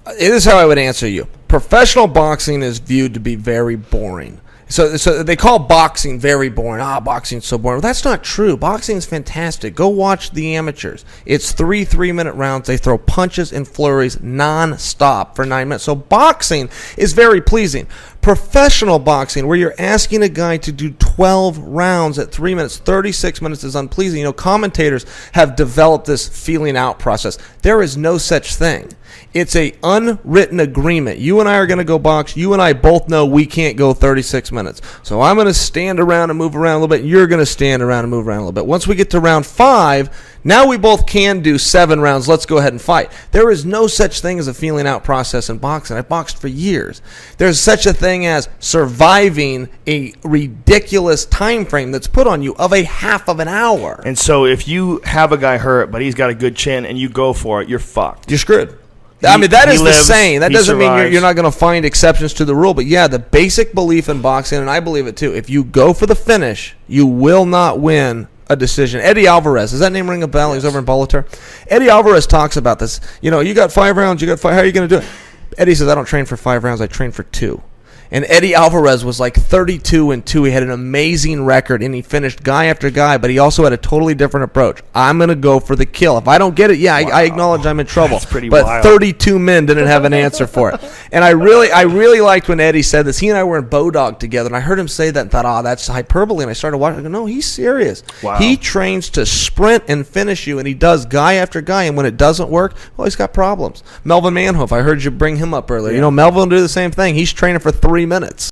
It is how I would answer you. Professional boxing is viewed to be very boring. So they call boxing very boring. Boxing's so boring. Well, that's not true. Boxing is fantastic. Go watch the amateurs. It's 3 3-minute rounds. They throw punches and flurries non-stop for 9 minutes. So boxing is very pleasing. Professional boxing, where you're asking a guy to do 12 rounds at 3 minutes, 36 minutes is unpleasing. You know, commentators have developed this feeling out process. There is no such thing. It's a unwritten agreement. You and I are going to go box. You and I both know we can't go 36 minutes. So I'm going to stand around and move around a little bit. You're going to stand around and move around a little bit. Once we get to round 5, now we both can do 7 rounds. Let's go ahead and fight. There is no such thing as a feeling out process in boxing. I've boxed for years. There's such a thing as surviving a ridiculous time frame that's put on you of a half of an hour. And so if you have a guy hurt, but he's got a good chin, and you go for it, you're fucked. You're screwed. I mean, that is the saying. That doesn't mean survives. you're not going to find exceptions to the rule. But, yeah, the basic belief in boxing, and I believe it too, if you go for the finish, you will not win a decision. Eddie Alvarez, does that name ring a bell? Yes. He's over in Bellator. Eddie Alvarez talks about this. You know, you got 5 rounds, you got 5. How are you going to do it? Eddie says, I don't train for 5 rounds, I train for 2. And Eddie Alvarez was like 32-2. He had an amazing record, and he finished guy after guy, but he also had a totally different approach. I'm going to go for the kill. If I don't get it, I acknowledge I'm in trouble. That's pretty but wild. 32 men didn't have an answer for it. And I really liked when Eddie said this. He and I were in Bodog together, and I heard him say that and thought, that's hyperbole. And I started watching. I go, no, he's serious. Wow. He trains to sprint and finish you, and he does guy after guy. And when it doesn't work, well, he's got problems. Melvin Manhoef, I heard you bring him up earlier. Yeah. You know, Melvin will do the same thing. He's training for 3 minutes.